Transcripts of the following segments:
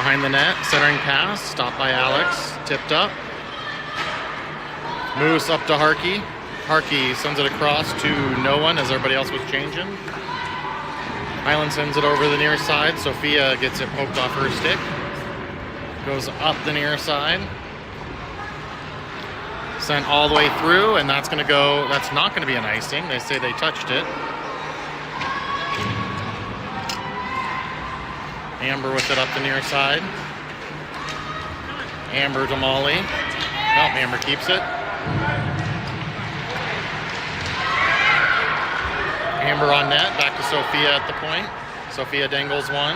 behind the net, centering pass, stopped by Alex, tipped up. Moose up to Harkey. Harkey sends it across to no one as everybody else was changing. Hyland sends it over the near side. Sofia gets it poked off her stick. Goes up the near side. Sent all the way through, and that's going to go, that's not going to be an icing. They say they touched it. Amber with it up the near side. Amber to Molly. Oh, Amber keeps it. Amber on net, back to Sofia at the point. Sofia dangles one.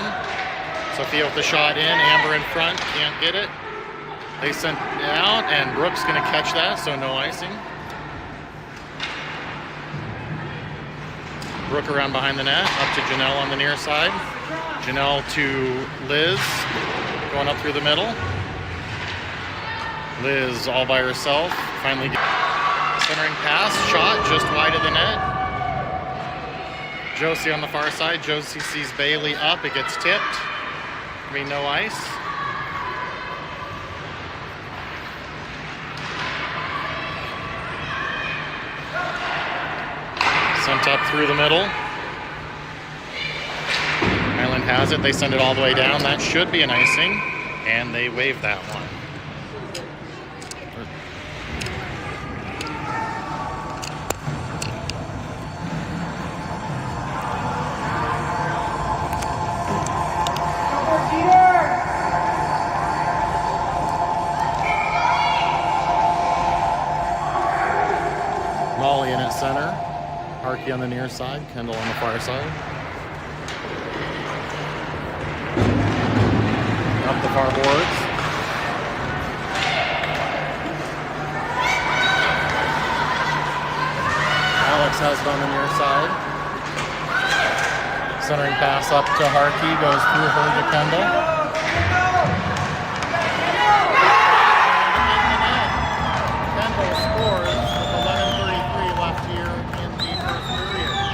Sofia with the shot in, Amber in front, can't get it. They sent it out, and Brooke's going to catch that, so no icing. Brooke around behind the net, up to Janelle on the near side. Janelle to Liz, going up through the middle. Liz all by herself, finally centering pass, shot just wide of the net. Josie on the far side. Josie sees Bailey up, it gets tipped. I mean, no ice. Sent up through the middle. Hyland has it. They send it all the way down. That should be an icing, and they waive that one. Molly in at center. Harkey on the near side, Kendall on the far side. Up the far boards. Alex has it on the near side. Centering pass up to Harkey, goes through her to Kendall. Kendall scores with 11:33 left here in the first period.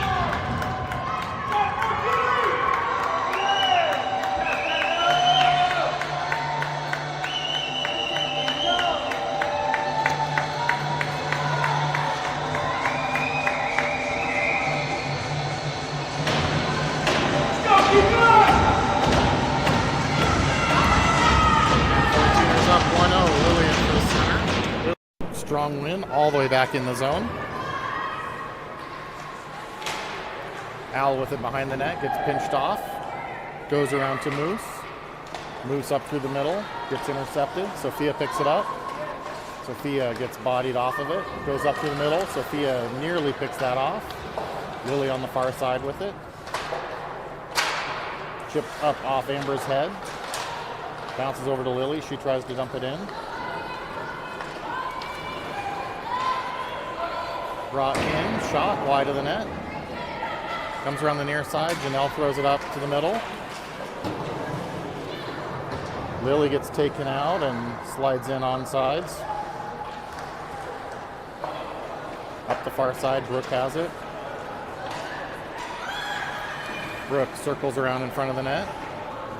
Up 1-0, Lily in for the center. Strong win, all the way back in the zone. Al with it behind the net, gets pinched off. Goes around to Moose. Moose up through the middle, gets intercepted. Sofia picks it up. Sofia gets bodied off of it. Goes up through the middle. Sofia nearly picks that off. Lily on the far side with it. Chipped up off Amber's head. Bounces over to Lily. She tries to dump it in. Brought in. Shot wide of the net. Comes around the near side. Janelle throws it up to the middle. Lily gets taken out and slides in on sides. Up the far side. Brooke has it. Brooke circles around in front of the net.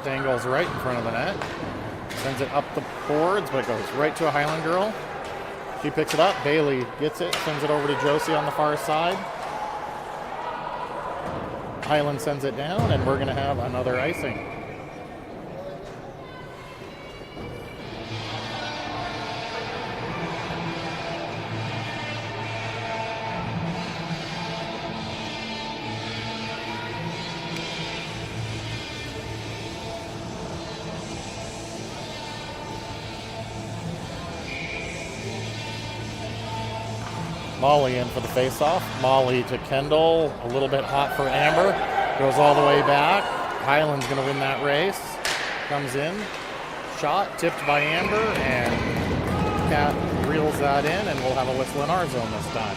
Dangles right in front of the net. Sends it up the boards, but it goes right to a Hyland girl. She picks it up. Bailey gets it. Sends it over to Josie on the far side. Hyland sends it down, and we're going to have another icing. Molly in for the face-off. Molly to Kendall. A little bit hot for Amber. Goes all the way back. Hyland's going to win that race. Comes in. Shot tipped by Amber, and Cat reels that in, and we'll have a whistle in our zone this time.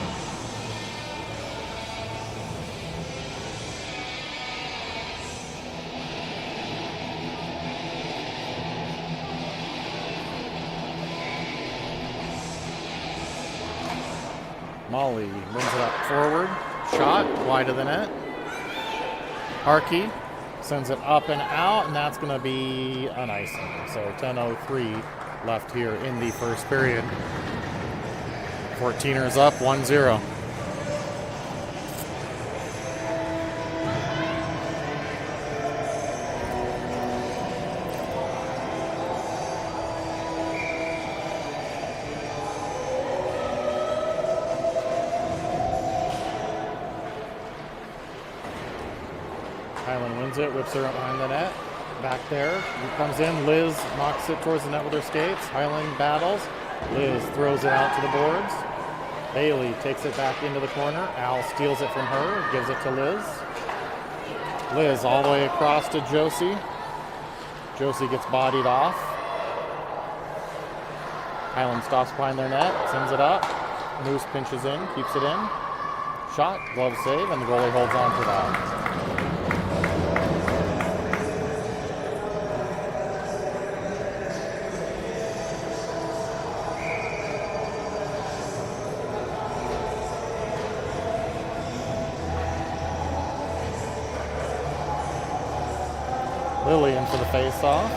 Molly brings it up forward. Shot wide of the net. Harkey Sends it up and out, and that's going to be an icing. So 10:03 left here in the first period. 14ers up 1-0. Hyland wins it, whips her up behind the net. Back there, he comes in. Liz knocks it towards the net with her skates. Hyland battles. Liz throws it out to the boards. Bailey takes it back into the corner. Al steals it from her, gives it to Liz. Liz all the way across to Josie. Josie gets bodied off. Hyland stops behind their net, sends it up. Moose pinches in, keeps it in. Shot, glove save, and the goalie holds on for that. Lily in for the face-off.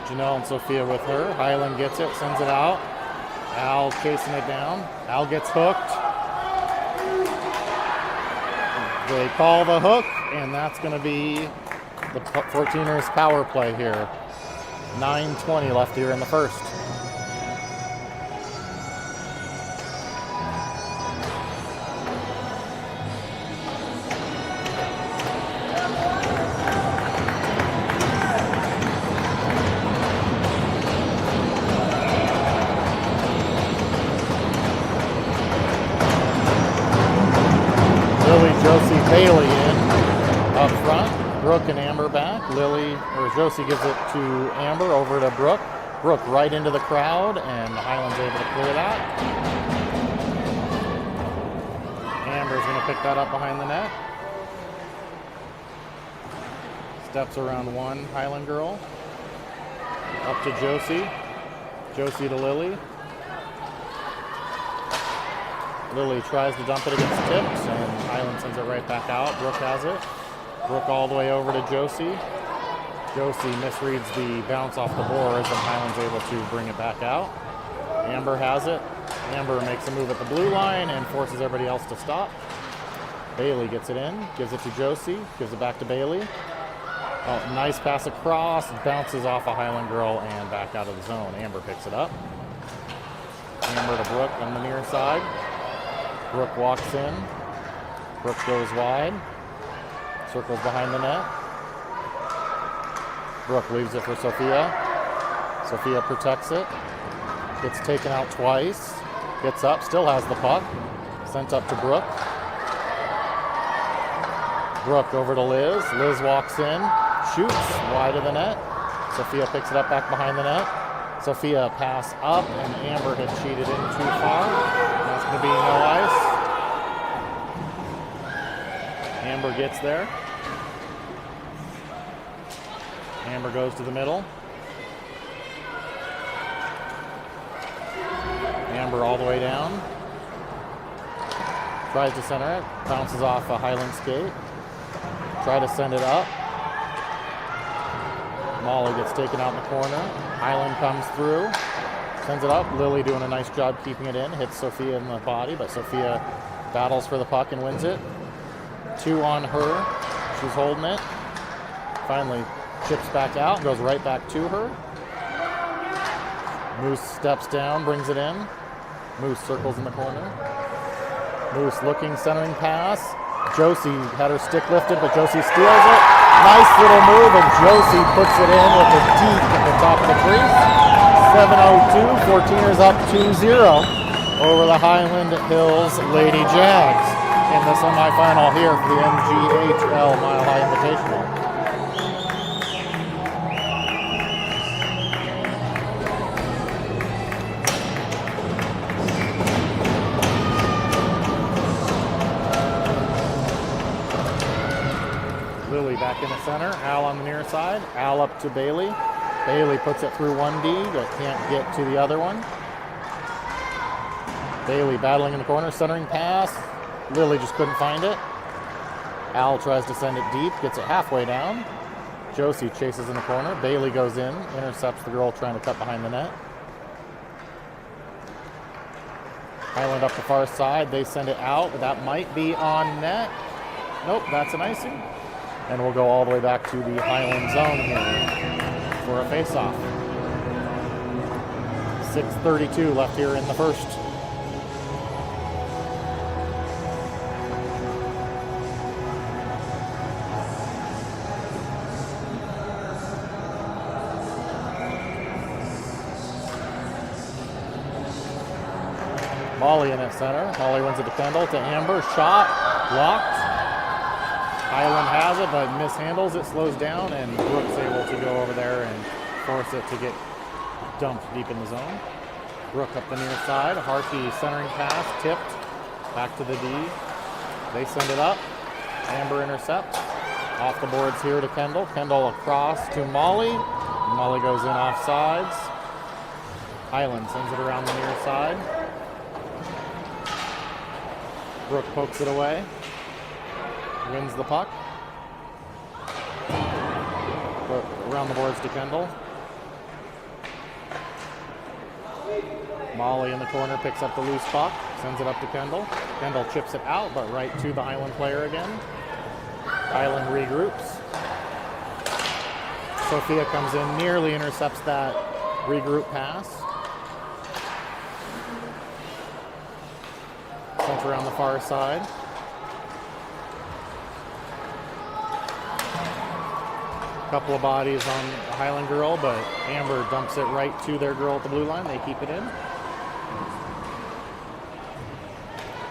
Janelle and Sofia with her. Hyland gets it, sends it out. Al chasing it down. Al gets hooked. They call the hook, and that's going to be the 14ers power play here. 9:20 left here in the first. Josie, Bailey in up front. Brooke and Amber back. Josie gives it to Amber, over to Brooke. Brooke right into the crowd, and Hyland's able to clear that. Amber's going to pick that up behind the net. Steps around one Hyland girl. Up to Josie. Josie to Lily. Lily tries to dump it against tips, and Hyland sends it right back out. Brooke has it. Brooke all the way over to Josie. Josie misreads the bounce off the boards, and Hyland's able to bring it back out. Amber has it. Amber makes a move at the blue line and forces everybody else to stop. Bailey gets it in, gives it to Josie, gives it back to Bailey. Oh, nice pass across, bounces off a Hyland girl and back out of the zone. Amber picks it up. Amber to Brooke on the near side. Brooke walks in. Brooke goes wide. Circles behind the net. Brooke leaves it for Sofia. Sofia protects it. Gets taken out twice. Gets up, still has the puck. Sent up to Brooke. Brooke over to Liz. Liz walks in. Shoots wide of the net. Sofia picks it up back behind the net. Sofia pass up, and Amber had cheated in too far. That's going to be no ice. Amber gets there. Amber goes to the middle. Amber all the way down. Tries to center it. Bounces off a Hyland skate. Try to send it up. Molly gets taken out in the corner. Hyland comes through. Sends it up. Lily doing a nice job keeping it in. Hits Sofia in the body, but Sofia battles for the puck and wins it. 2 on her. She's holding it. Finally chips back out, goes right back to her. Moose steps down, brings it in. Moose circles in the corner. Moose looking, centering pass. Josie had her stick lifted, but Josie steals it. Nice little move, and Josie puts it in with a deke at the top of the crease. 7:02, 14ers up 2-0 over the Hyland Hills Lady Jags in the semifinal here for the MGHL Mile High Invitational. Lily back in the center. Al on the near side. Al up to Bailey. Bailey puts it through 1D, but can't get to the other one. Bailey battling in the corner. Centering pass. Lily just couldn't find it. Al tries to send it deep, gets it halfway down. Josie chases in the corner. Bailey goes in, intercepts the girl trying to cut behind the net. Hyland up the far side. They send it out, but that might be on net. Nope, that's an icing. And we'll go all the way back to the Hyland zone here for a face-off. 6:32 left here in the first. Molly in at center. Molly wins it to Kendall, to Amber. Shot, blocked. Hyland has it, but mishandles it, slows down, and Brooke's able to go over there and force it to get dumped deep in the zone. Brooke up the near side. Harkey centering pass, tipped. Back to the D. They send it up. Amber intercepts. Off the boards here to Kendall. Kendall across to Molly. Molly goes in off sides. Hyland sends it around the near side. Brooke pokes it away. Wins the puck. Around the boards to Kendall. Molly in the corner picks up the loose puck, sends it up to Kendall. Kendall chips it out, but right to the Hyland player again. Hyland regroups. Sofia comes in, nearly intercepts that regroup pass. Sent around the far side. Couple of bodies on the Hyland girl, but Amber dumps it right to their girl at the blue line. They keep it in.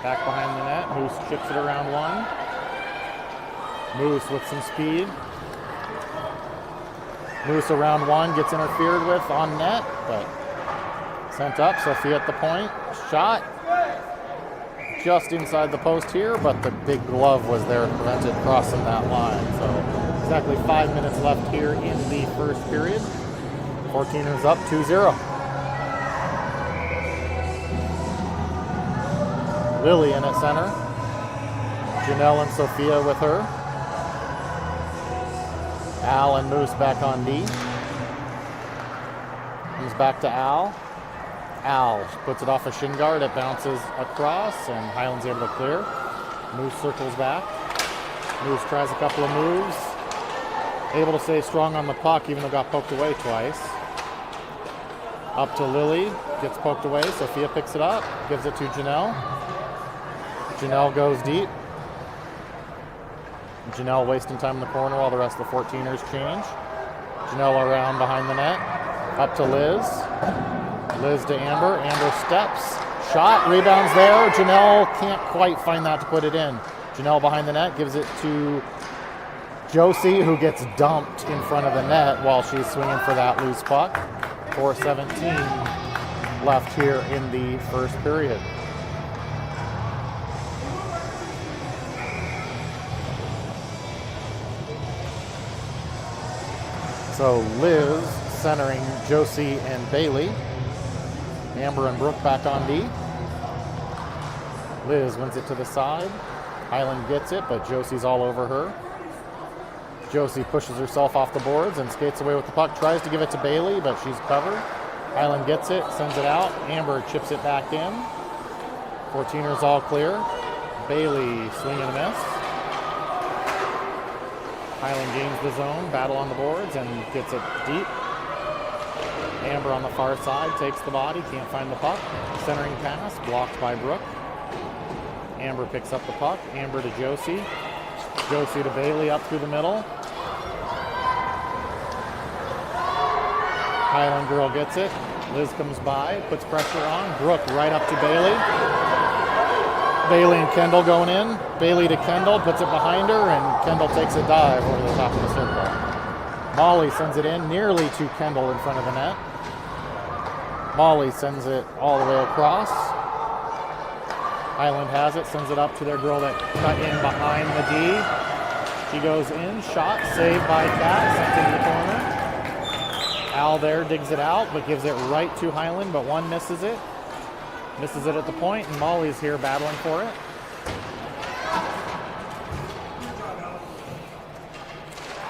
Back behind the net. Moose chips it around one. Moose with some speed. Moose around one, gets interfered with on net, but sent up. Sofia at the point. Shot. Just inside the post here, but the big glove was there and prevented crossing that line. So exactly 5 minutes left here in the first period. 14ers up 2-0. Lily in at center. Janelle and Sofia with her. Al and Moose back on D. Comes back to Al. Al puts it off a shin guard. It bounces across, and Hyland's able to clear. Moose circles back. Moose tries a couple of moves. Able to stay strong on the puck, even though got poked away twice. Up to Lily. Gets poked away. Sofia picks it up. Gives it to Janelle. Janelle goes deep. Janelle wasting time in the corner while the rest of the 14ers change. Janelle around behind the net. Up to Liz. Liz to Amber. Amber steps. Shot. Rebounds there. Janelle can't quite find that to put it in. Janelle behind the net gives it to Josie, who gets dumped in front of the net while she's swinging for that loose puck. 4:17 left here in the first period. So Liz centering Josie and Bailey. Amber and Brooke back on D. Liz wins it to the side. Hyland gets it, but Josie's all over her. Josie pushes herself off the boards and skates away with the puck. Tries to give it to Bailey, but she's covered. Hyland gets it, sends it out. Amber chips it back in. 14ers all clear. Bailey swing and a miss. Hyland gains the zone, battle on the boards, and gets it deep. Amber on the far side takes the body, can't find the puck. Centering pass, blocked by Brooke. Amber picks up the puck. Amber to Josie. Josie to Bailey up through the middle. Hyland girl gets it. Liz comes by, puts pressure on. Brooke right up to Bailey. Bailey and Kendall going in. Bailey to Kendall, puts it behind her, and Kendall takes a dive over the top of the circle. Molly sends it in, nearly to Kendall in front of the net. Molly sends it all the way across. Hyland has it, sends it up to their girl that cut in behind the D. She goes in, shot, saved by Kat, sent into the corner. Al there digs it out, but gives it right to Hyland, but one misses it. Misses it at the point, and Molly's here battling for it.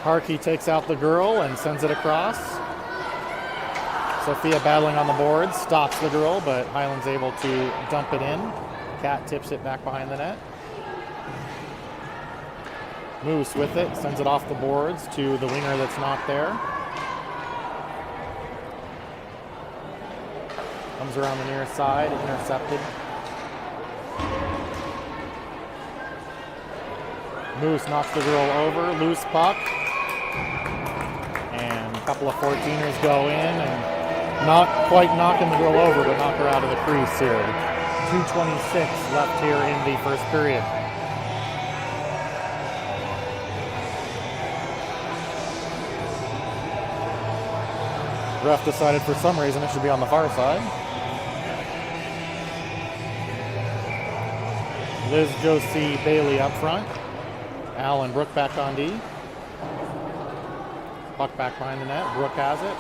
Harkey takes out the girl and sends it across. Sofia battling on the boards, stops the girl, but Hyland's able to dump it in. Cat tips it back behind the net. Moose with it, sends it off the boards to the winger that's not there. Comes around the near side, intercepted. Moose knocks the girl over, loose puck. And a couple of 14ers go in and not quite knocking the girl over, but knock her out of the crease here. 2:26 left here in the first period. Ref decided for some reason it should be on the far side. Liz, Josie, Bailey up front. Al and Brooke back on D. Puck back behind the net. Brooke has it.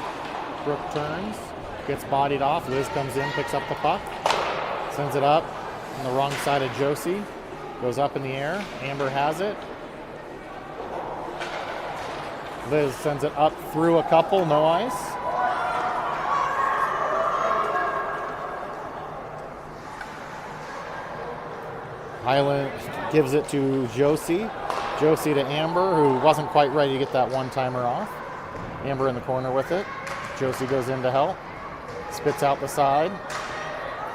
Brooke turns. Gets bodied off. Liz comes in, picks up the puck. Sends it up on the wrong side of Josie. Goes up in the air. Amber has it. Liz sends it up through a couple. No ice. Hyland gives it to Josie. Josie to Amber, who wasn't quite ready to get that one-timer off. Amber in the corner with it. Josie goes in to help. Spits out the side.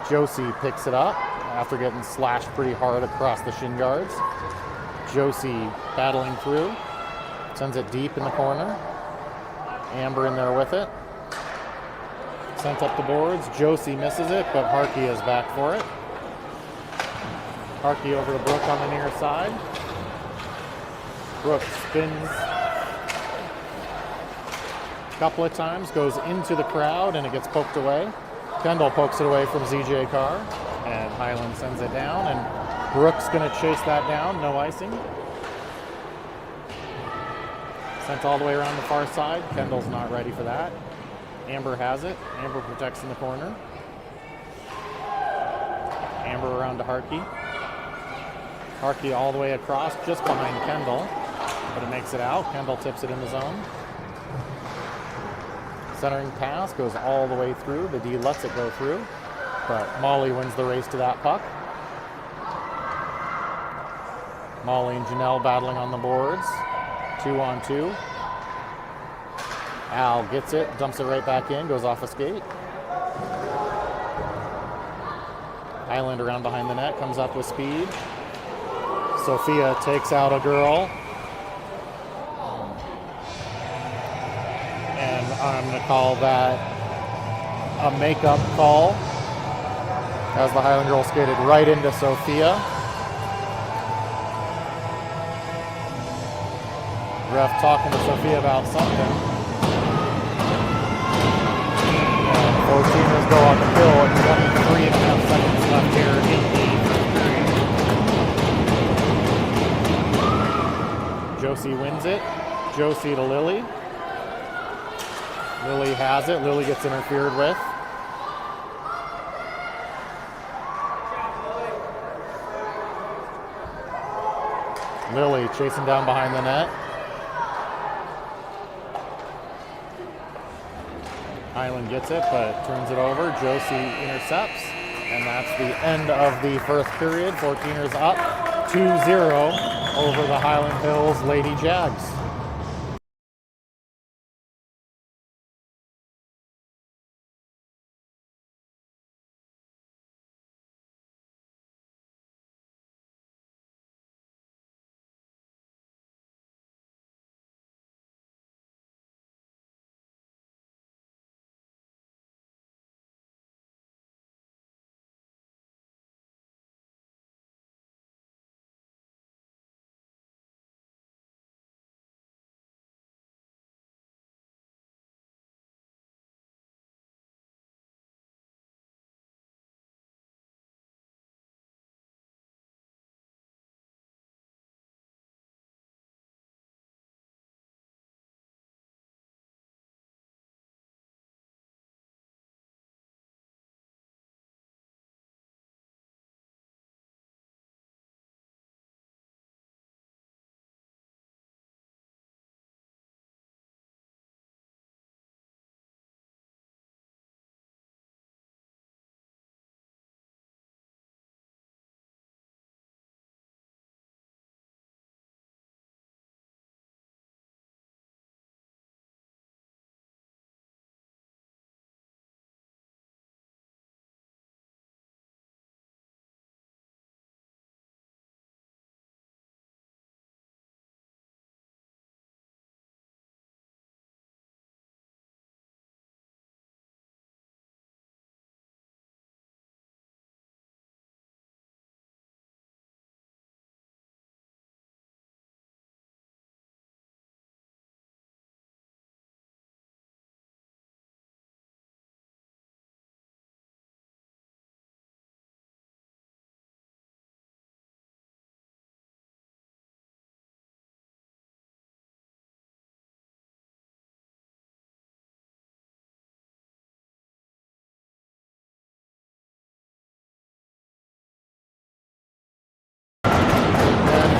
Josie picks it up after getting slashed pretty hard across the shin guards. Josie battling through. Sends it deep in the corner. Amber in there with it. Sent up the boards. Josie misses it, but Harkey is back for it. Harkey over to Brooke on the near side. Brooke spins a couple of times, goes into the crowd, and it gets poked away. Kendall pokes it away from ZJ Carr, and Hyland sends it down, and Brooke's going to chase that down, no icing. Sent all the way around the far side. Kendall's not ready for that. Amber has it. Amber protects in the corner. Amber around to Harkey. Harkey all the way across, just behind Kendall, but it makes it out. Kendall tips it in the zone. Centering pass goes all the way through. The D lets it go through, but Molly wins the race to that puck. Molly and Janelle battling on the boards. 2-on-2. Al gets it, dumps it right back in, goes off a skate. Hyland around behind the net, comes up with speed. Sofia takes out a girl. And I'm going to call that a makeup call, as the Hyland girl skated right into Sofia. Ref talking to Sofia about something. And 14ers go on the kill and 23.5 seconds left here in the first period. Josie wins it. Josie to Lily. Lily has it. Lily gets interfered with. Lily chasing down behind the net. Hyland gets it, but turns it over. Josie intercepts. And that's the end of the first period. 14ers up 2-0 over the Hyland Hills Lady Jags.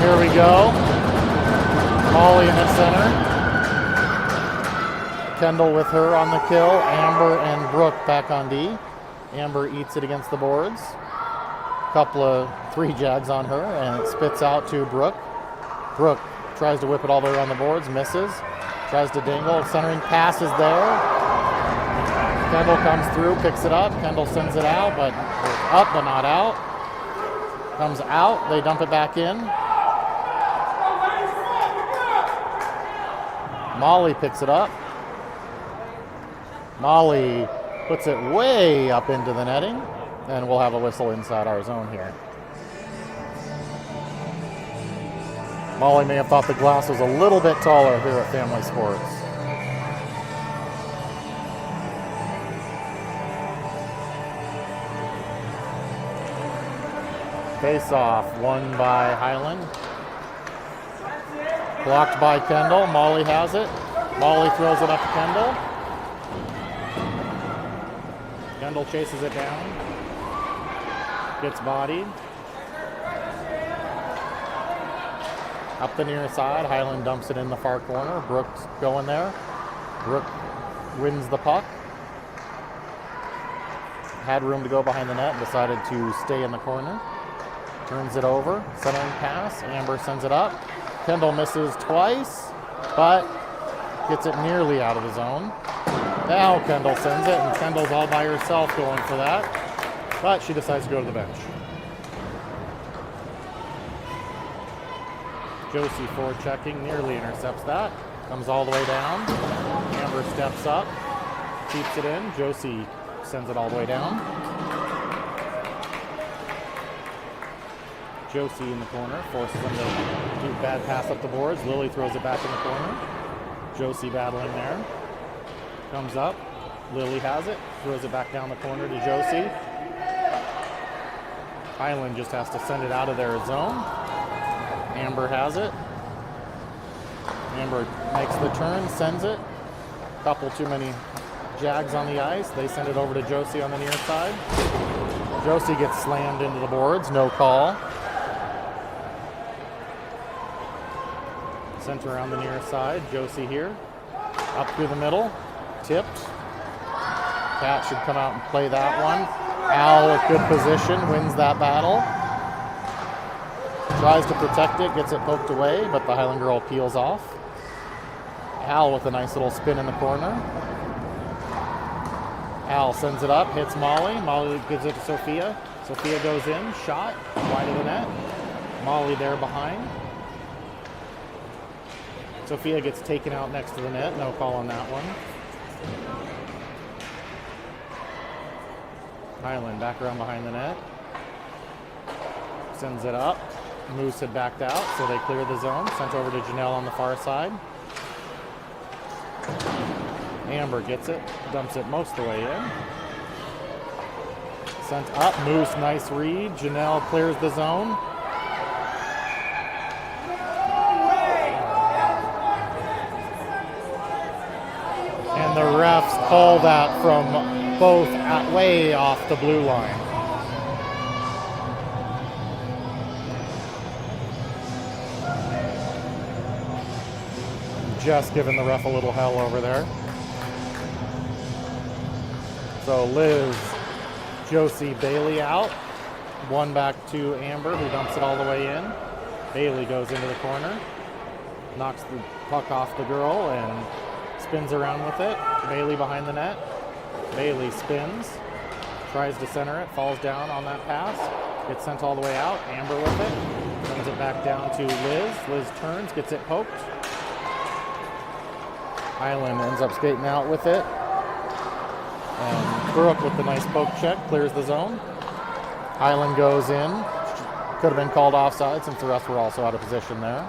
Here we go. Molly in the center. Kendall with her on the kill. Amber and Brooke back on D. Amber eats it against the boards. Couple of 3 jags on her, and it spits out to Brooke. Brooke tries to whip it all the way around the boards, misses. Tries to dangle. Centering pass is there. Kendall comes through, picks it up. Kendall sends it out, but up but not out. Comes out. They dump it back in. Molly picks it up. Molly puts it way up into the netting, and we'll have a whistle inside our zone here. Molly may have thought the glass was a little bit taller here at Family Sports. Face off, won by Hyland. Blocked by Kendall. Molly has it. Molly throws it up to Kendall. Kendall chases it down. Gets bodied. Up the near side. Hyland dumps it in the far corner. Brooke's going there. Brooke wins the puck. Had room to go behind the net and decided to stay in the corner. Turns it over. Centering pass. Amber sends it up. Kendall misses twice, but gets it nearly out of the zone. Now Kendall sends it, and Kendall's all by herself going for that, but she decides to go to the bench. Josie forechecking, nearly intercepts that. Comes all the way down. Amber steps up, keeps it in. Josie sends it all the way down. Josie in the corner, forces them to do bad pass up the boards. Lily throws it back in the corner. Josie battling there. Comes up. Lily has it. Throws it back down the corner to Josie. Hyland just has to send it out of their zone. Amber has it. Amber makes the turn, sends it. Couple too many jags on the ice. They send it over to Josie on the near side. Josie gets slammed into the boards. No call. Center around the near side. Josie here. Up through the middle. Tipped. Cat should come out and play that one. Al with good position wins that battle. Tries to protect it, gets it poked away, but the Hyland girl peels off. Al with a nice little spin in the corner. Al sends it up, hits Molly. Molly gives it to Sofia. Sofia goes in, shot, wide of the net. Molly there behind. Sofia gets taken out next to the net. No call on that one. Hyland back around behind the net. Sends it up. Moose had backed out, so they clear the zone. Sent over to Janelle on the far side. Amber gets it. Dumps it most of the way in. Sent up. Moose, nice read. Janelle clears the zone. And the refs call that from both way off the blue line. Just giving the ref a little hell over there. So Liz, Josie, Bailey out. One back to Amber, who dumps it all the way in. Bailey goes into the corner. Knocks the puck off the girl and spins around with it. Bailey behind the net. Bailey spins. Tries to center it. Falls down on that pass. Gets sent all the way out. Amber with it. Sends it back down to Liz. Liz turns. Gets it poked. Hyland ends up skating out with it. And Brooke with the nice poke check clears the zone. Hyland goes in. Could have been called offside since the refs were also out of position there.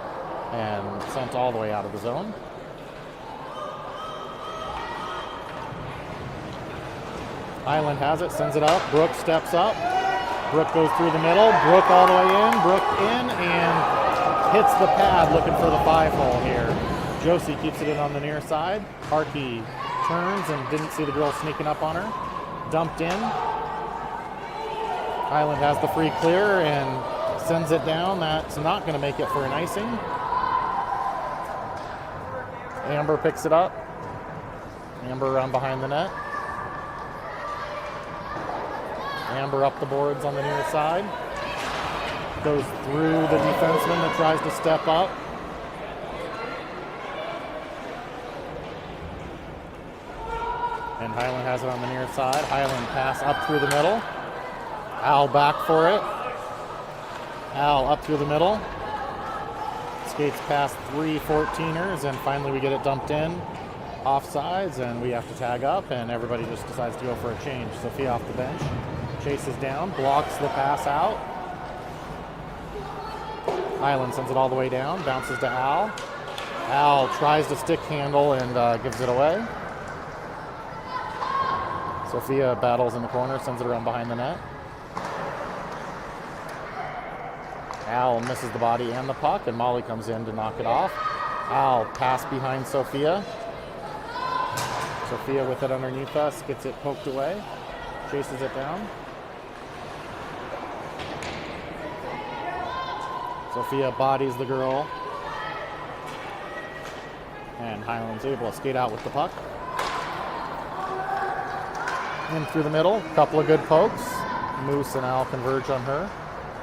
And sent all the way out of the zone. Hyland has it, sends it up. Brooke steps up. Brooke goes through the middle. Brooke all the way in. Brooke in and hits the pad looking for the 5-hole here. Josie keeps it in on the near side. Harkey turns and didn't see the girl sneaking up on her. Dumped in. Hyland has the free clear and sends it down. That's not going to make it for an icing. Amber picks it up. Amber around behind the net. Amber up the boards on the near side. Goes through the defenseman that tries to step up. And Hyland has it on the near side. Hyland pass up through the middle. Al back for it. Al up through the middle. Skates past 3 14ers, and finally we get it dumped in. Offsides, and we have to tag up, and everybody just decides to go for a change. Sofia off the bench. Chases down, blocks the pass out. Hyland sends it all the way down, bounces to Al. Al tries to stick handle and gives it away. Sofia battles in the corner, sends it around behind the net. Al misses the body and the puck, and Molly comes in to knock it off. Al pass behind Sofia. Sofia with it underneath us, gets it poked away, chases it down. Sofia bodies the girl. And Hyland's able to skate out with the puck. In through the middle, couple of good pokes. Moose and Al converge on her.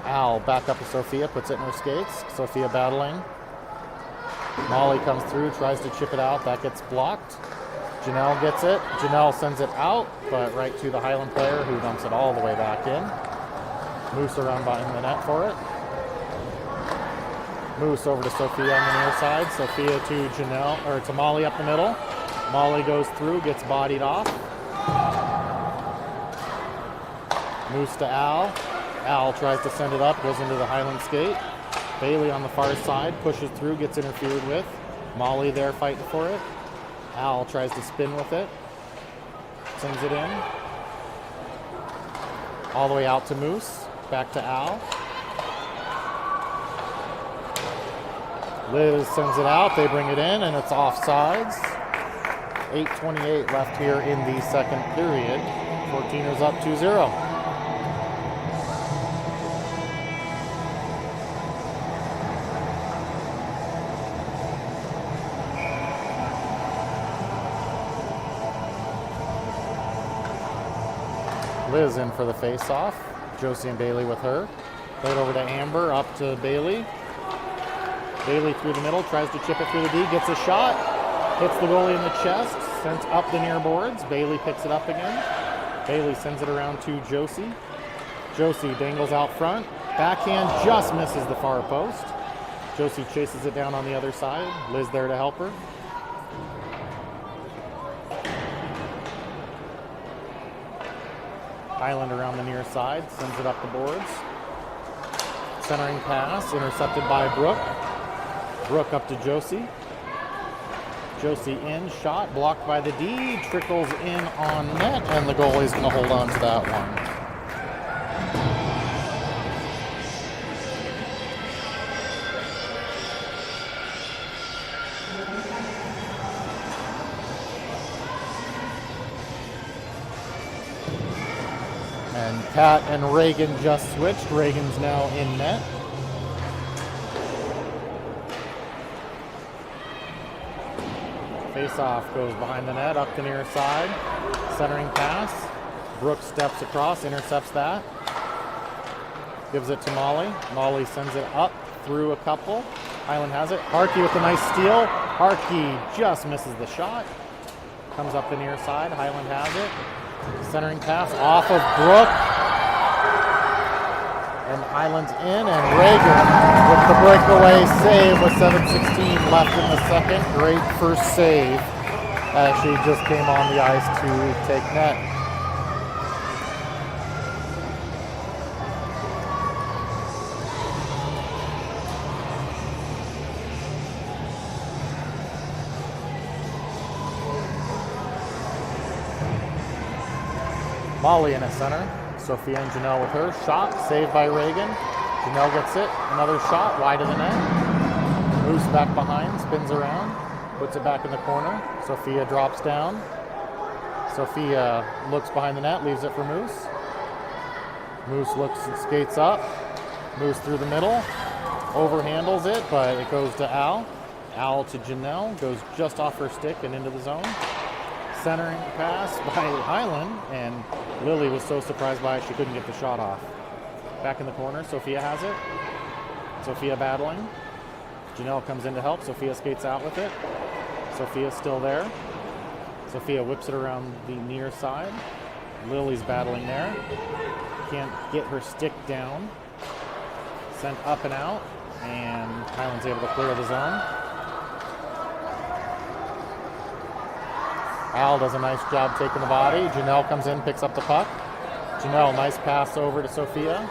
Al back up to Sofia, puts it in her skates. Sofia battling. Molly comes through, tries to chip it out. That gets blocked. Janelle gets it. Janelle sends it out, but right to the Hyland player who dumps it all the way back in. Moose around behind the net for it. Moose over to Sofia on the near side. Sofia to Janelle, or to Molly up the middle. Molly goes through, gets bodied off. Moose to Al. Al tries to send it up, goes into the Hyland skate. Bailey on the far side, pushes through, gets interfered with. Molly there fighting for it. Al tries to spin with it. Sends it in. All the way out to Moose. Back to Al. Liz sends it out. They bring it in, and it's offsides. 8:28 left here in the second period. 14ers up 2-0. Liz in for the face-off. Josie and Bailey with her. Played over to Amber, up to Bailey. Bailey through the middle, tries to chip it through the D, gets a shot, hits the goalie in the chest, sends up the near boards. Bailey picks it up again. Bailey sends it around to Josie. Josie dangles out front. Backhand just misses the far post. Josie chases it down on the other side. Liz there to help her. Hyland around the near side, sends it up the boards. Centering pass, intercepted by Brooke. Brooke up to Josie. Josie in, shot, blocked by the D, trickles in on net, and the goalie's going to hold on to that one. And Pat and Reagan just switched. Reagan's now in net. Face-off goes behind the net, up the near side. Centering pass. Brooke steps across, intercepts that. Gives it to Molly. Molly sends it up through a couple. Hyland has it. Harkey with a nice steal. Harkey just misses the shot. Comes up the near side. Hyland has it. Centering pass off of Brooke. And Hyland's in, and Reagan with the breakaway save with 7:16 left in the second. Great first save as she just came on the ice to take net. Molly in at center. Sofia and Janelle with her. Shot, saved by Reagan. Janelle gets it. Another shot, wide of the net. Moose back behind, spins around, puts it back in the corner. Sofia drops down. Sofia looks behind the net, leaves it for Moose. Moose looks and skates up. Moves through the middle, overhandles it, but it goes to Al. Al to Janelle, goes just off her stick and into the zone. Centering pass by Hyland, and Lily was so surprised by it she couldn't get the shot off. Back in the corner, Sofia has it. Sofia battling. Janelle comes in to help. Sofia skates out with it. Sofia's still there. Sofia whips it around the near side. Lily's battling there. Can't get her stick down. Sent up and out, and Hyland's able to clear the zone. Al does a nice job taking the body. Janelle comes in, picks up the puck. Janelle, nice pass over to Sofia.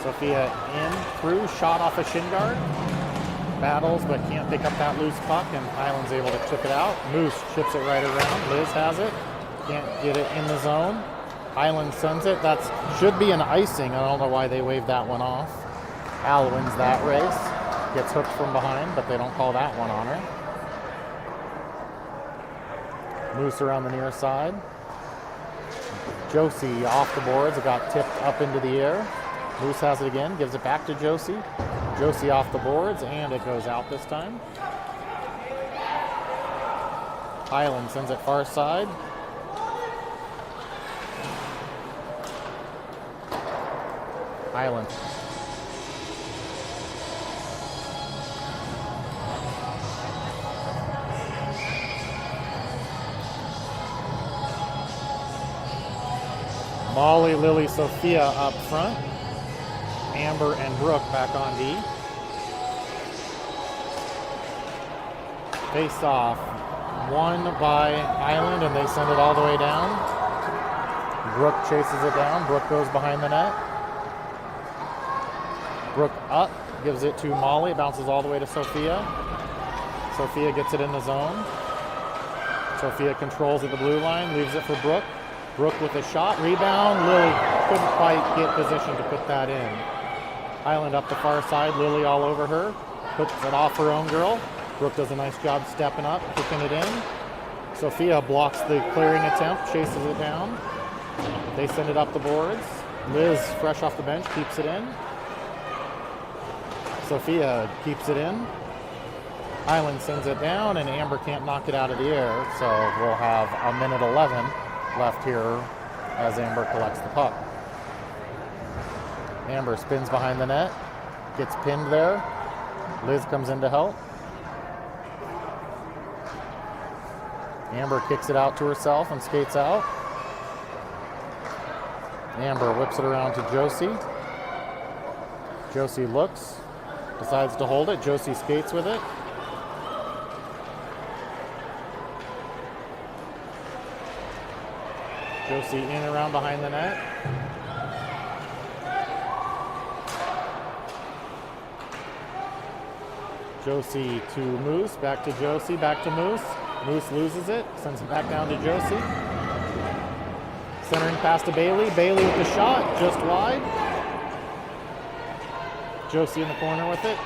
Sofia in, through, shot off a shin guard. Battles, but can't pick up that loose puck, and Hyland's able to chip it out. Moose chips it right around. Liz has it. Can't get it in the zone. Hyland sends it. That should be an icing. I don't know why they waved that one off. Al wins that race. Gets hooked from behind, but they don't call that one on her. Moose around the near side. Josie off the boards. It got tipped up into the air. Moose has it again. Gives it back to Josie. Josie off the boards, and it goes out this time. Hyland sends it far side. Hyland. Molly, Lily, Sofia up front. Amber and Brooke back on D. Face off. Won by Hyland, and they send it all the way down. Brooke chases it down. Brooke goes behind the net. Brooke up, gives it to Molly. It bounces all the way to Sofia. Sofia gets it in the zone. Sofia controls at the blue line, leaves it for Brooke. Brooke with a shot, rebound. Lily couldn't quite get position to put that in. Hyland up the far side, Lily all over her. Puts it off her own girl. Brooke does a nice job stepping up, kicking it in. Sofia blocks the clearing attempt, chases it down. They send it up the boards. Liz, fresh off the bench, keeps it in. Sofia keeps it in. Hyland sends it down, and Amber can't knock it out of the air, so we'll have a minute 11 left here as Amber collects the puck. Amber spins behind the net, gets pinned there. Liz comes in to help. Amber kicks it out to herself and skates out. Amber whips it around to Josie. Josie looks, decides to hold it. Josie skates with it. Josie in and around behind the net. Josie to Moose, back to Josie, back to Moose. Moose loses it, sends it back down to Josie. Centering pass to Bailey. Bailey with the shot, just wide. Josie in the corner with it.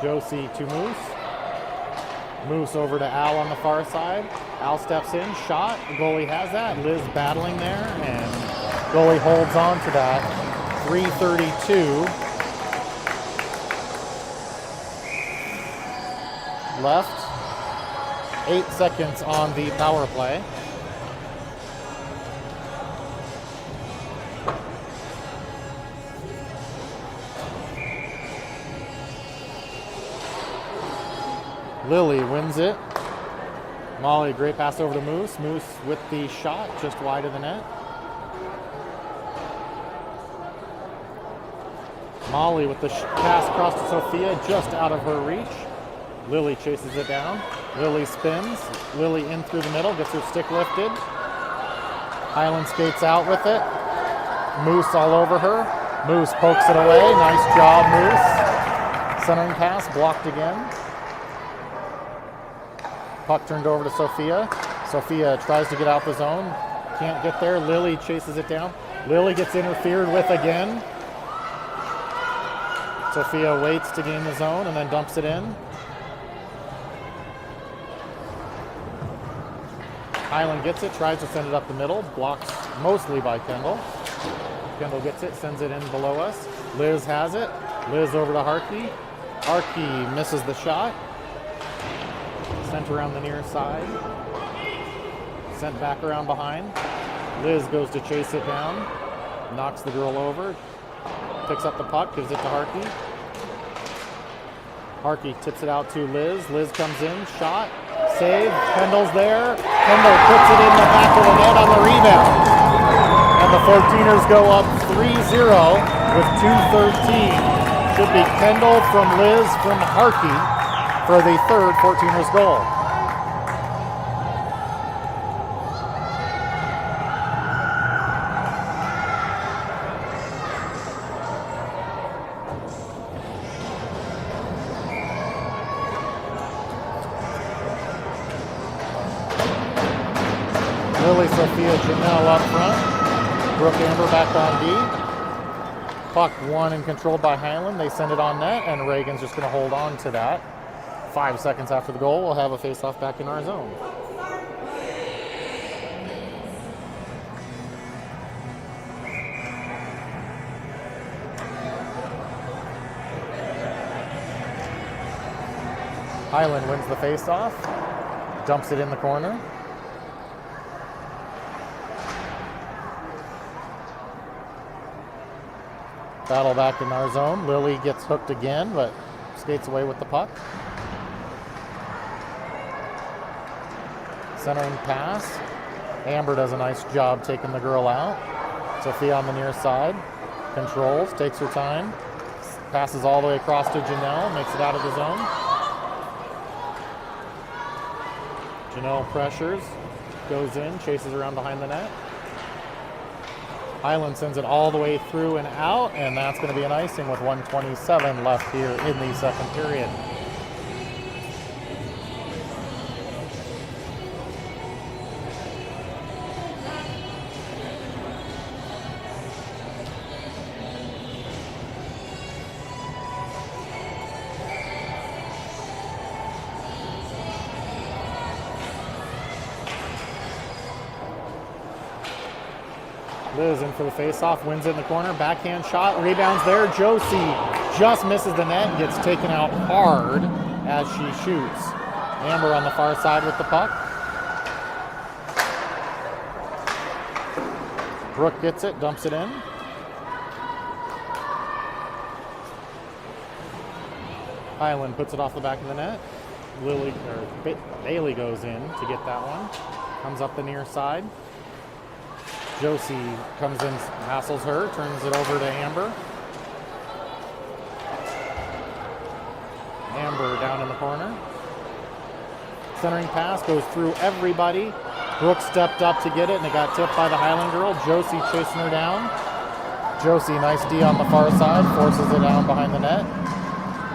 Josie to Moose. Moose over to Al on the far side. Al steps in, shot. The goalie has that. Liz battling there, and goalie holds on to that. 3:32 left. 8 seconds on the power play. Lily wins it. Molly, great pass over to Moose. Moose with the shot, just wide of the net. Molly with the pass across to Sofia, just out of her reach. Lily chases it down. Lily spins. Lily in through the middle, gets her stick lifted. Hyland skates out with it. Moose all over her. Moose pokes it away. Nice job, Moose. Centering pass, blocked again. Puck turned over to Sofia. Sofia tries to get out the zone. Can't get there. Lily chases it down. Lily gets interfered with again. Sofia waits to gain the zone and then dumps it in. Hyland gets it, tries to send it up the middle. Blocked mostly by Kendall. Kendall gets it, sends it in below us. Liz has it. Liz over to Harkey. Harkey misses the shot. Sent around the near side. Sent back around behind. Liz goes to chase it down. Knocks the girl over. Picks up the puck, gives it to Harkey. Harkey tips it out to Liz. Liz comes in, shot, save. Kendall's there. Kendall puts it in the back of the net on the rebound. And the 14ers go up 3-0 with 2:13. Should be Kendall from Liz from Harkey for the third 14ers goal. Lily, Sofia, Janelle up front. Brooke Amber back on D. Puck won and controlled by Hyland. They send it on net, and Reagan's just going to hold on to that. 5 seconds after the goal, we'll have a face-off back in our zone. Hyland wins the face-off, dumps it in the corner. Battle back in our zone. Lily gets hooked again, but skates away with the puck. Centering pass. Amber does a nice job taking the girl out. Sofia on the near side. Controls, takes her time. Passes all the way across to Janelle, makes it out of the zone. Janelle pressures, goes in, chases around behind the net. Hyland sends it all the way through and out, and that's going to be an icing with 1:27 left here in the second period. Liz in for the face-off, wins it in the corner, backhand shot, rebounds there. Josie just misses the net and gets taken out hard as she shoots. Amber on the far side with the puck. Brooke gets it, dumps it in. Hyland puts it off the back of the net. Bailey goes in to get that one. Comes up the near side. Josie comes in, hassles her, turns it over to Amber. Amber down in the corner. Centering pass goes through everybody. Brooke stepped up to get it, and it got tipped by the Hyland girl. Josie chasing her down. Josie, nice D on the far side, forces it down behind the net.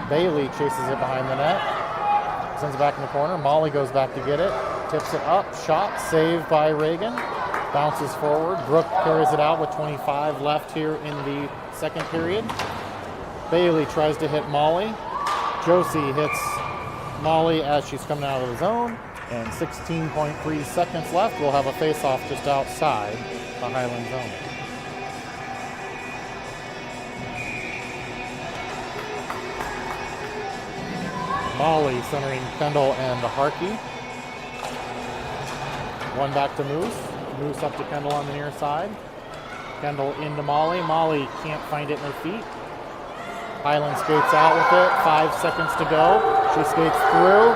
Bailey chases it behind the net. Sends it back in the corner. Molly goes back to get it. Tips it up. Shot. Saved by Reagan. Bounces forward. Brooke carries it out with 25 left here in the second period. Bailey tries to hit Molly. Josie hits Molly as she's coming out of the zone. And 16.3 seconds left. We'll have a face-off just outside the Hyland zone. Molly centering Kendall and Harkey. One back to Moose. Moose up to Kendall on the near side. Kendall into Molly. Molly can't find it in her feet. Hyland skates out with it. 5 seconds to go. She skates through.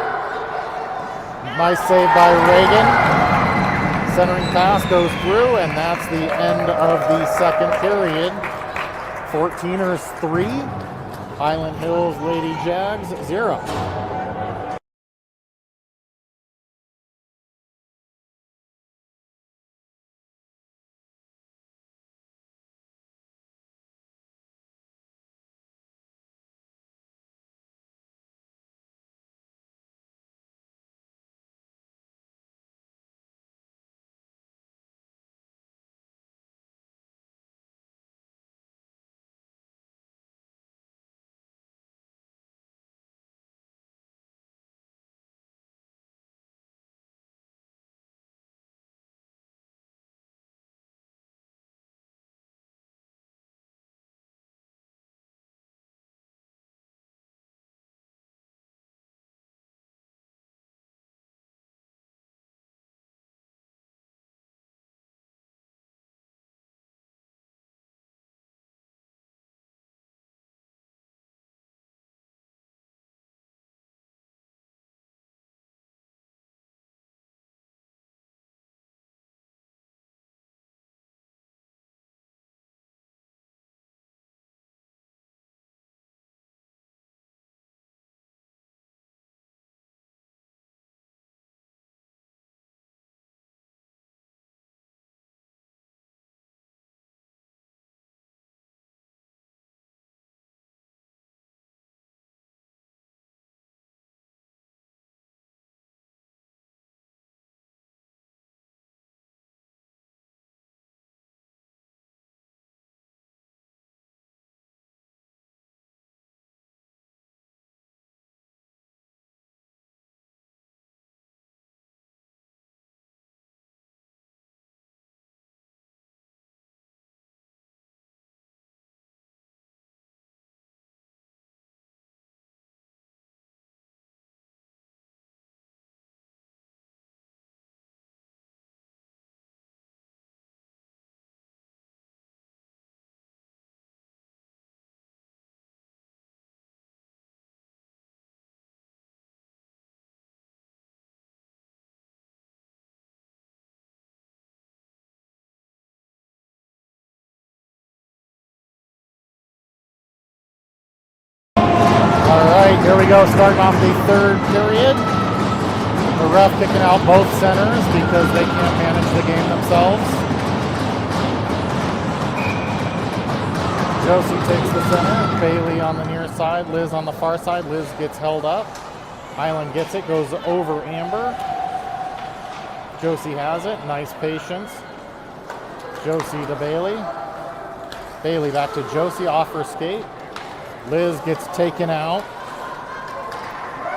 Nice save by Reagan. Centering pass goes through, and that's the end of the second period. 14ers 3. Hyland Hills Lady Jags 0. Here we go, starting off the third period. The ref kicking out both centers because they can't manage the game themselves. Josie takes the center, Bailey on the near side, Liz on the far side. Liz gets held up. Hyland gets it, goes over Amber. Josie has it, nice patience. Josie to Bailey. Bailey back to Josie, off her skate. Liz gets taken out.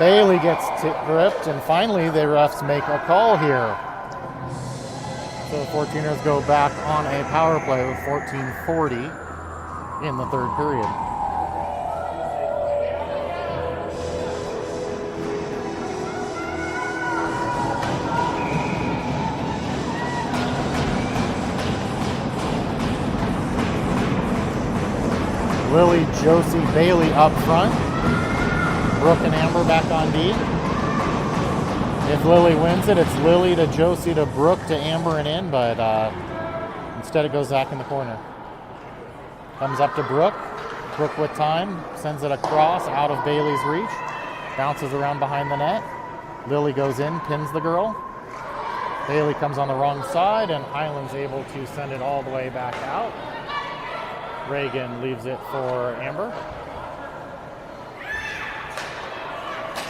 Bailey gets gripped, and finally the refs make a call here. So the 14ers go back on a power play with 14:40 in the third period. Lily, Josie, Bailey up front. Brooke and Amber back on D. If Lily wins it, it's Lily to Josie to Brooke to Amber and in, but instead it goes back in the corner. Comes up to Brooke. Brooke with time, sends it across, out of Bailey's reach. Bounces around behind the net. Lily goes in, pins the girl. Bailey comes on the wrong side, and Hyland's able to send it all the way back out. Reagan leaves it for Amber.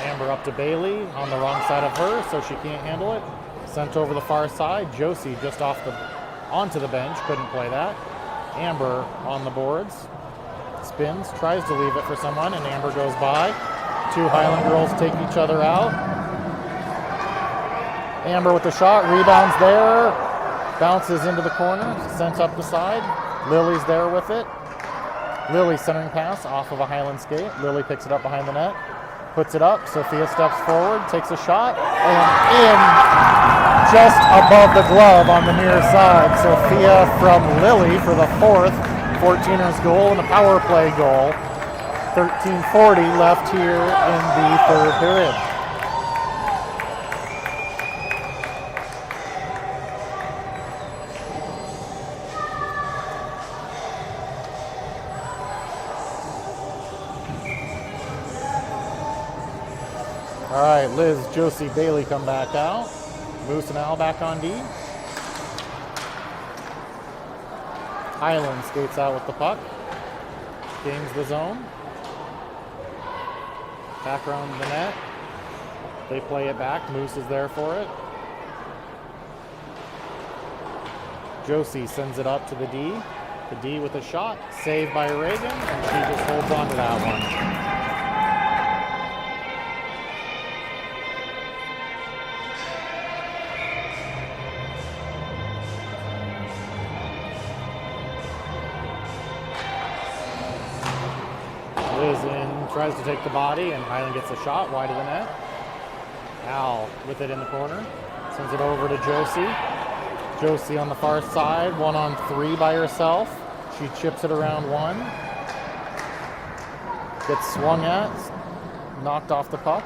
Amber up to Bailey on the wrong side of her, so she can't handle it. Sent over the far side. Josie just onto the bench, couldn't play that. Amber on the boards. Spins, tries to leave it for someone, and Amber goes by. Two Hyland girls take each other out. Amber with the shot, rebounds there. Bounces into the corner, sent up the side. Lily's there with it. Lily centering pass off of a Hyland skate. Lily picks it up behind the net, puts it up. Sofia steps forward, takes a shot, and in just above the glove on the near side. Sofia from Lily for the fourth 14ers goal and a power play goal. 13:40 left here in the third period. All right, Liz, Josie, Bailey come back out. Moose and Al back on D. Hyland skates out with the puck. Gains the zone. Back around the net. They play it back. Moose is there for it. Josie sends it up to the D. The D with a shot. Saved by Reagan, and she just holds on to that one. Liz in, tries to take the body, and Hyland gets a shot wide of the net. Al with it in the corner. Sends it over to Josie. Josie on the far side, 1-on-3 by herself. She chips it around one. Gets swung at, knocked off the puck.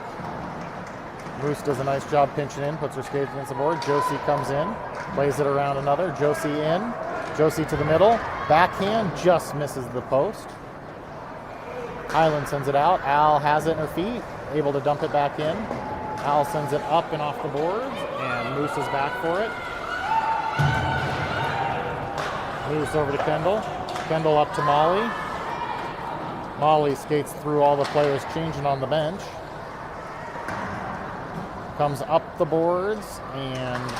Moose does a nice job pinching in, puts her skates against the board. Josie comes in, plays it around another. Josie in, Josie to the middle. Backhand just misses the post. Hyland sends it out. Al has it in her feet, able to dump it back in. Al sends it up and off the boards, and Moose is back for it. Moose over to Kendall. Kendall up to Molly. Molly skates through all the players changing on the bench. Comes up the boards, and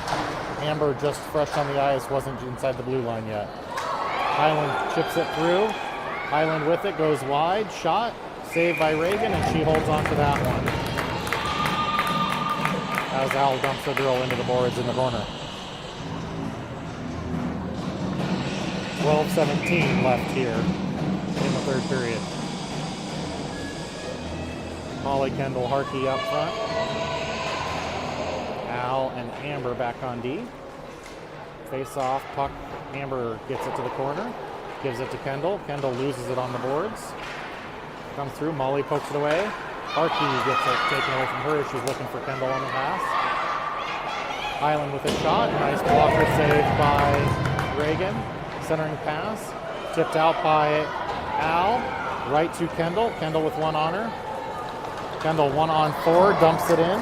Amber just fresh on the ice, wasn't inside the blue line yet. Hyland chips it through. Hyland with it, goes wide, shot, saved by Reagan, and she holds on to that one. As Al dumps the girl into the boards in the corner. 12:17 left here in the third period. Molly, Kendall, Harkey up front. Al and Amber back on D. Face off, puck, Amber gets it to the corner. Gives it to Kendall. Kendall loses it on the boards. Comes through. Molly pokes it away. Harkey gets it taken away from her. She's looking for Kendall on the pass. Hyland with a shot. Nice blocker saved by Reagan. Centering pass. Tipped out by Al. Right to Kendall. Kendall with one on her. Kendall 1-on-4, dumps it in.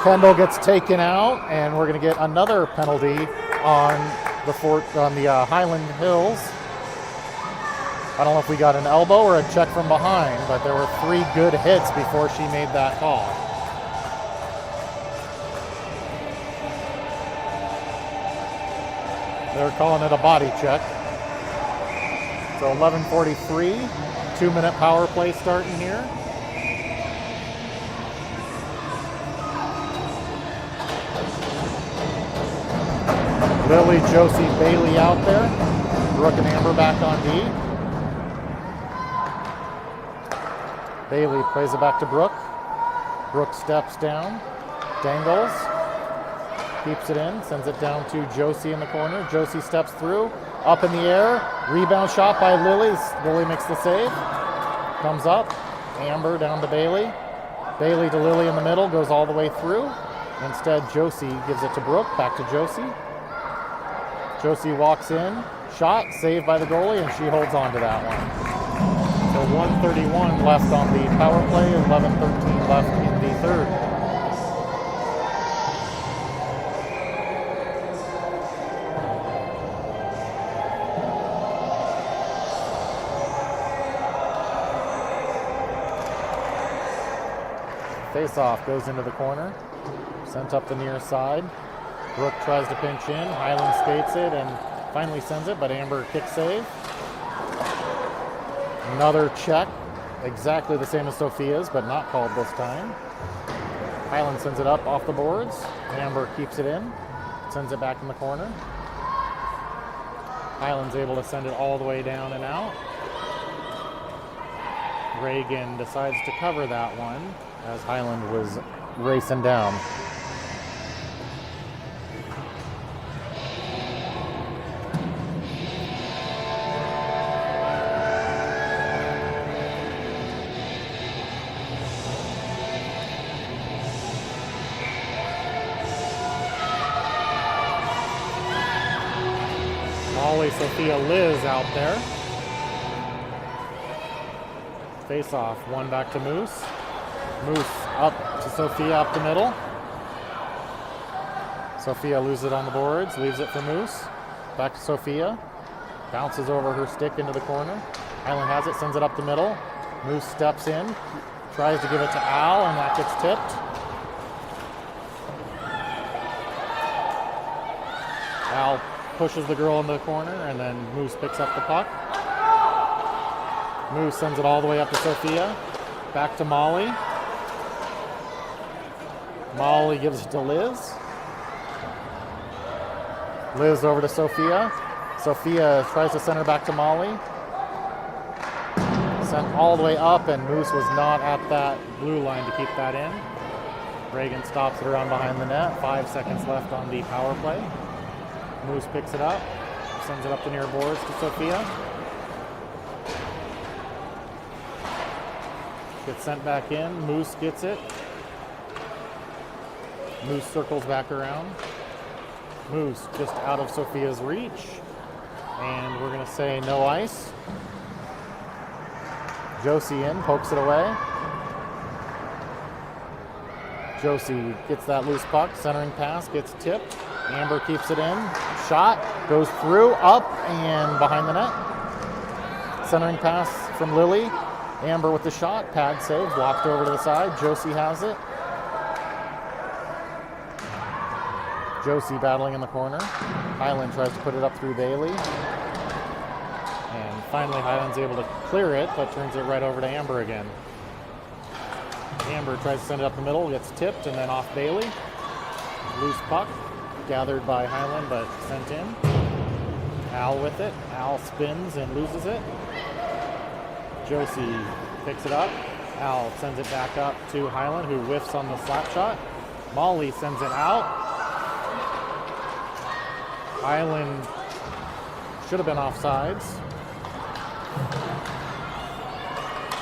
Kendall gets taken out, and we're going to get another penalty on the Hyland Hills. I don't know if we got an elbow or a check from behind, but there were 3 good hits before she made that call. They're calling it a body check. So 11:43, 2-minute power play starting here. Lily, Josie, Bailey out there. Brooke and Amber back on D. Bailey plays it back to Brooke. Brooke steps down, dangles, keeps it in, sends it down to Josie in the corner. Josie steps through, up in the air, rebound shot by Lily. Lily makes the save, comes up. Amber down to Bailey. Bailey to Lily in the middle, goes all the way through. Instead, Josie gives it to Brooke, back to Josie. Josie walks in, shot, saved by the goalie, and she holds on to that one. So 1:31 left on the power play, 11:13 left in the third. Face-off goes into the corner, sent up the near side. Brooke tries to pinch in, Hyland skates it and finally sends it, but Amber kick save. Another check, exactly the same as Sofia's, but not called this time. Hyland sends it up off the boards. Amber keeps it in, sends it back in the corner. Hyland's able to send it all the way down and out. Reagan decides to cover that one as Hyland was racing down. Sofia Liz out there. Face off, one back to Moose. Moose up to Sofia up the middle. Sofia loses it on the boards, leaves it for Moose. Back to Sofia. Bounces over her stick into the corner. Hyland has it, sends it up the middle. Moose steps in, tries to give it to Al, and that gets tipped. Al pushes the girl in the corner, and then Moose picks up the puck. Moose sends it all the way up to Sofia. Back to Molly. Molly gives it to Liz. Liz over to Sofia. Sofia tries to send her back to Molly. Sent all the way up, and Moose was not at that blue line to keep that in. Reagan stops it around behind the net. 5 seconds left on the power play. Moose picks it up, sends it up the near boards to Sofia. Gets sent back in. Moose gets it. Moose circles back around. Moose just out of Sofia's reach. And we're going to say no ice. Josie in, pokes it away. Josie gets that loose puck, centering pass, gets tipped. Amber keeps it in. Shot goes through, up, and behind the net. Centering pass from Lily. Amber with the shot. Pad save. Blocked over to the side. Josie has it. Josie battling in the corner. Hyland tries to put it up through Bailey. And finally Hyland's able to clear it, but turns it right over to Amber again. Amber tries to send it up the middle. Gets tipped and then off Bailey. Loose puck. Gathered by Hyland, but sent in. Al with it. Al spins and loses it. Josie picks it up. Al sends it back up to Hyland, who whiffs on the slap shot. Molly sends it out. Hyland should have been offsides.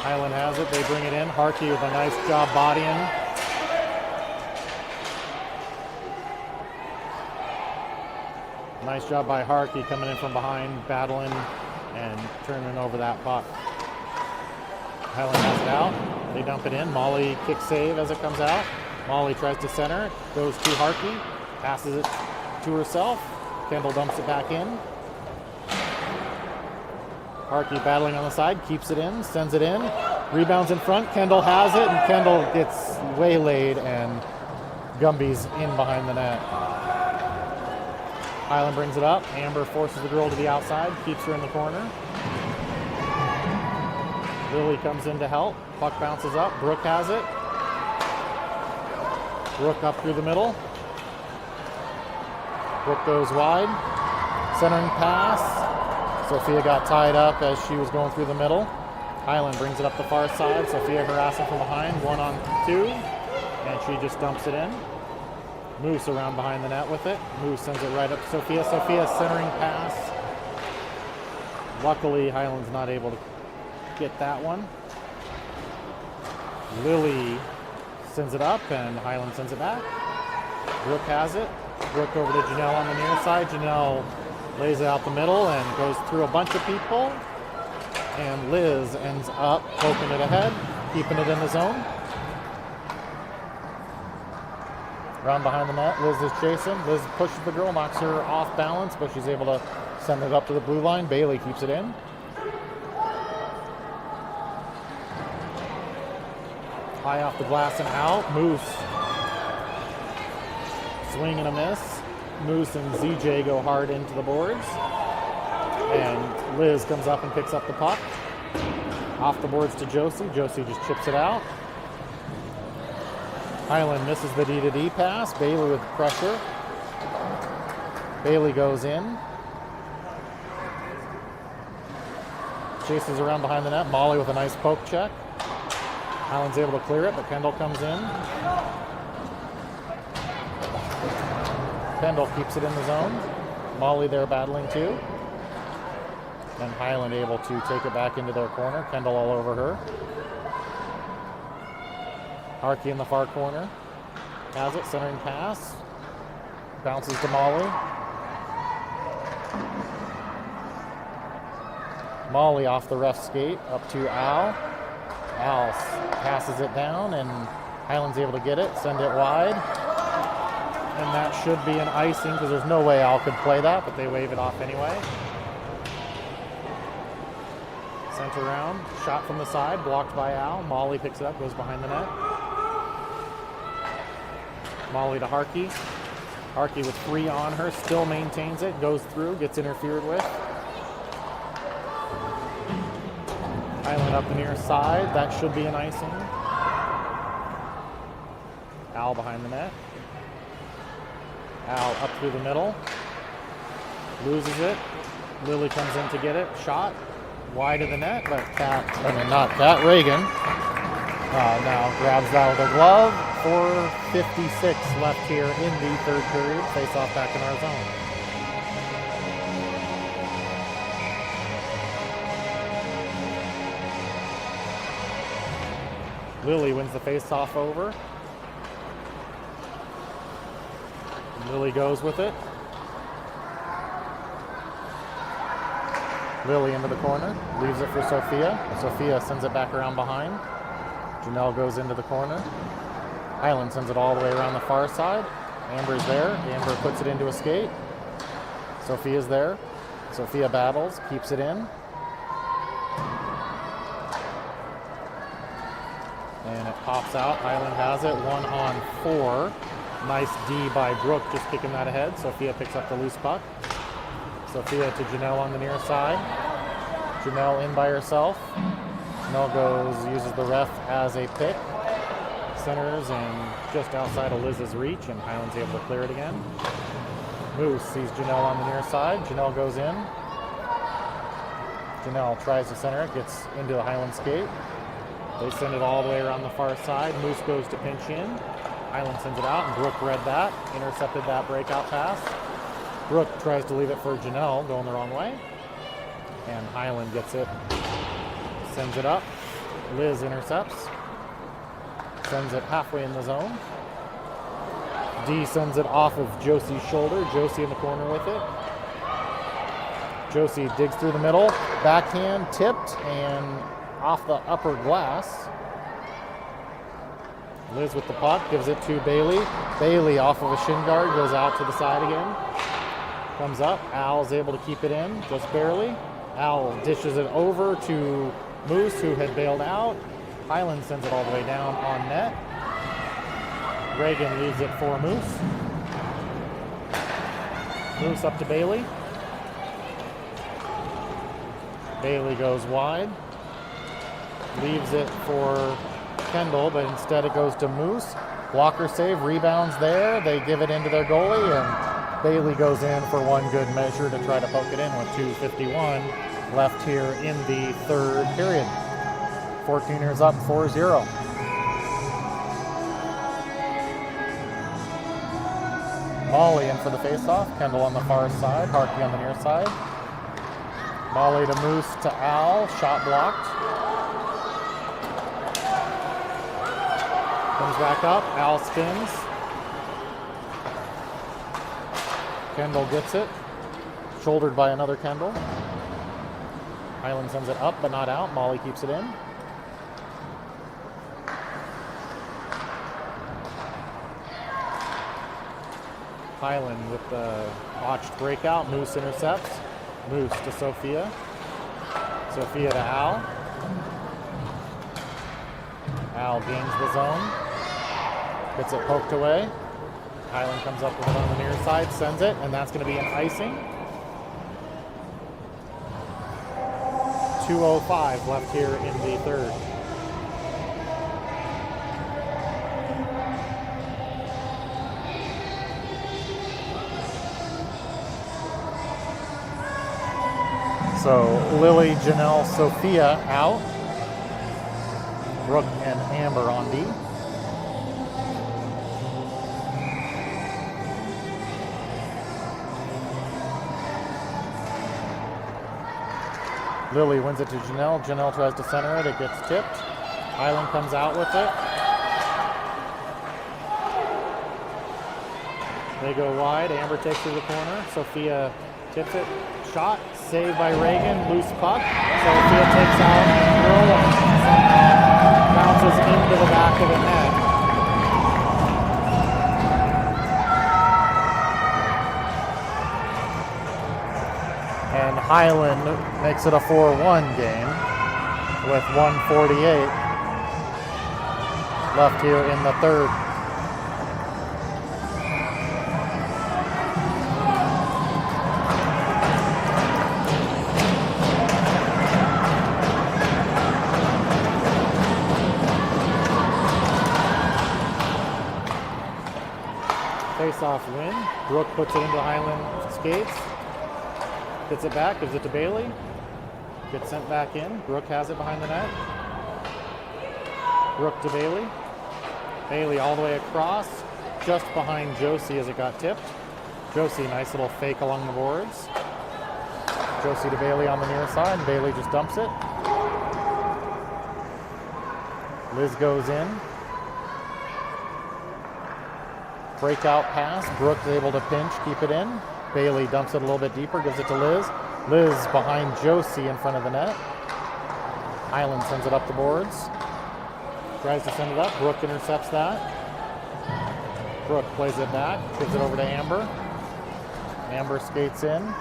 Hyland has it. They bring it in. Harkey with a nice job bodying. Nice job by Harkey coming in from behind, battling, and turning over that puck. Hyland has it out. They dump it in. Molly kick save as it comes out. Molly tries to center it. Goes to Harkey. Passes it to herself. Kendall dumps it back in. Harkey battling on the side. Keeps it in. Sends it in. Rebounds in front. Kendall has it. And Kendall gets waylaid. And Gumby's in behind the net. Hyland brings it up. Amber forces the girl to the outside. Keeps her in the corner. Lily comes in to help. Puck bounces up. Brooke has it. Brooke up through the middle. Brooke goes wide. Centering pass. Sofia got tied up as she was going through the middle. Hyland brings it up the far side. Sofia harassing from behind. 1-on-2. And she just dumps it in. Moose around behind the net with it. Moose sends it right up to Sofia. Sofia centering pass. Luckily, Hyland's not able to get that one. Lily sends it up and Hyland sends it back. Brooke has it. Brooke over to Janelle on the near side. Janelle lays it out the middle and goes through a bunch of people. And Liz ends up poking it ahead, keeping it in the zone. Around behind the net, Liz is chasing. Liz pushes the girl, knocks her off balance, but she's able to send it up to the blue line. Bailey keeps it in. High off the glass and out. Moose. Swing and a miss. Moose and ZJ go hard into the boards. And Liz comes up and picks up the puck. Off the boards to Josie. Josie just chips it out. Hyland misses the D-to-D pass. Bailey with pressure. Bailey goes in. Chases around behind the net. Molly with a nice poke check. Hyland's able to clear it, but Kendall comes in. Kendall keeps it in the zone. Molly there battling too. And Hyland able to take it back into their corner. Kendall all over her. Harkey in the far corner. Has it, centering pass. Bounces to Molly. Molly off the ref skate up to Al. Al passes it down and Hyland's able to get it, send it wide. And that should be an icing because there's no way Al could play that, but they wave it off anyway. Sent around, shot from the side, blocked by Al. Molly picks it up, goes behind the net. Molly to Harkey. Harkey with 3 on her, still maintains it, goes through, gets interfered with. Hyland up the near side, that should be an icing. Al behind the net. Al up through the middle. Loses it. Lily comes in to get it, shot. Wide of the net, but Reagan now grabs that with her glove. 4:56 left here in the third period. Face off back in our zone. Lily wins the face-off over. Lily goes with it. Lily into the corner, leaves it for Sofia. Sofia sends it back around behind. Janelle goes into the corner. Hyland sends it all the way around the far side. Amber's there. Amber puts it into a skate. Sofia's there. Sofia battles, keeps it in. And it pops out. Hyland has it. 1-on-4. Nice D by Brooke, just kicking that ahead. Sofia picks up the loose puck. Sofia to Janelle on the near side. Janelle in by herself. Janelle uses the ref as a pick. Centers and just outside of Liz's reach, and Hyland's able to clear it again. Moose sees Janelle on the near side. Janelle goes in. Janelle tries to center it, gets into the Hyland skate. They send it all the way around the far side. Moose goes to pinch in. Hyland sends it out, and Brooke read that, intercepted that breakout pass. Brooke tries to leave it for Janelle, going the wrong way. And Hyland gets it, sends it up. Liz intercepts. Sends it halfway in the zone. D sends it off of Josie's shoulder. Josie in the corner with it. Josie digs through the middle. Backhand tipped, and off the upper glass. Liz with the puck, gives it to Bailey. Bailey off of a shin guard, goes out to the side again. Comes up, Al's able to keep it in, just barely. Al dishes it over to Moose, who had bailed out. Hyland sends it all the way down on net. Reagan leaves it for Moose. Moose up to Bailey. Bailey goes wide. Leaves it for Kendall, but instead it goes to Moose. Blocker save, rebounds there. They give it into their goalie, and Bailey goes in for one good measure to try to poke it in with 2:51 left here in the third period. 14ers up 4-0. Molly in for the faceoff. Kendall on the far side. Harkey on the near side. Molly to Moose to Al. Shot blocked. Comes back up. Al spins. Kendall gets it. Shouldered by another Kendall. Hyland sends it up but not out. Molly keeps it in. Hyland with the botched breakout. Moose intercepts. Moose to Sofia. Sofia to Al. Al gains the zone. Gets it poked away. Hyland comes up with it on the near side, sends it, and that's going to be an icing. 2:05 left here in the third. So Lily, Janelle, Sofia out. Brooke and Amber on D. Lily wins it to Janelle. Janelle tries to center it. It gets tipped. Hyland comes out with it. They go wide. Amber takes to the corner. Sofia tips it. Shot. Saved by Reagan. Loose puck. Sofia takes out and somehow bounces into the back of the net. And Hyland makes it a 4-1 game with 1:48 left here in the third. Face-off win. Brooke puts it into Hyland skates. Gets it back, gives it to Bailey. Gets sent back in. Brooke has it behind the net. Brooke to Bailey. Bailey all the way across, just behind Josie as it got tipped. Josie, nice little fake along the boards. Josie to Bailey on the near side, and Bailey just dumps it. Liz goes in. Breakout pass. Brooke able to pinch, keep it in. Bailey dumps it a little bit deeper, gives it to Liz. Liz behind Josie in front of the net. Hyland sends it up the boards. Tries to send it up. Brooke intercepts that. Brooke plays it back, gives it over to Amber. Amber skates in.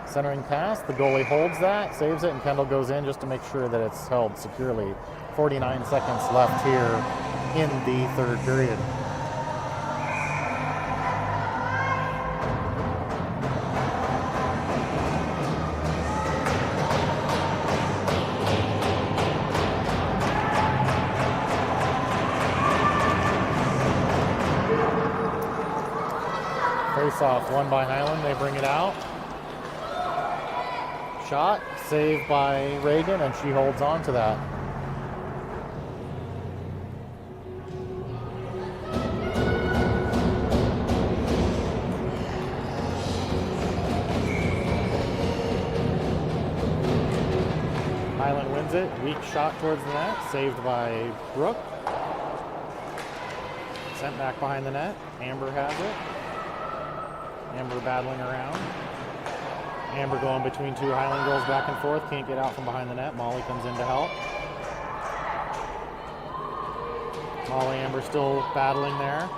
Centering pass. The goalie holds that, saves it, and Kendall goes in just to make sure that it's held securely. 49 seconds left here in the third period. Face-off won by Hyland. They bring it out. Shot saved by Reagan, and she holds on to that. Hyland wins it. Weak shot towards the net. Saved by Brooke. Sent back behind the net. Amber has it. Amber battling around. Amber going between two Hyland girls back and forth. Can't get out from behind the net. Molly comes in to help. Molly, Amber still battling there.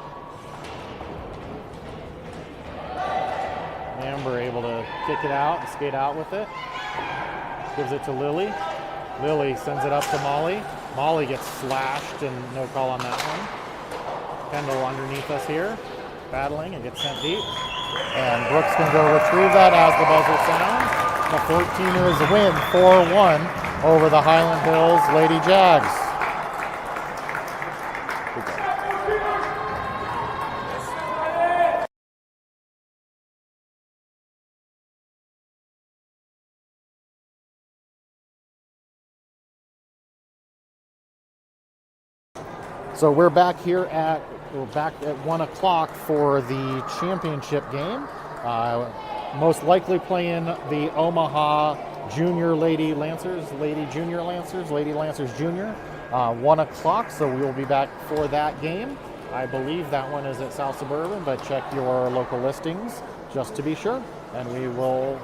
Amber able to kick it out and skate out with it. Gives it to Lily. Lily sends it up to Molly. Molly gets slashed and no call on that one. Kendall underneath us here, battling and gets sent deep. And Brooks can go retrieve that as the buzzer sounds. The 14ers win 4-1 over the Hyland Hills Lady Jags. So we're back at 1 o'clock for the championship game. Most likely playing the Omaha Junior Lady Lancers, Lady Lancers Junior. 1 o'clock, so we will be back for that game. I believe that one is at South Suburban, but check your local listings just to be sure. And we will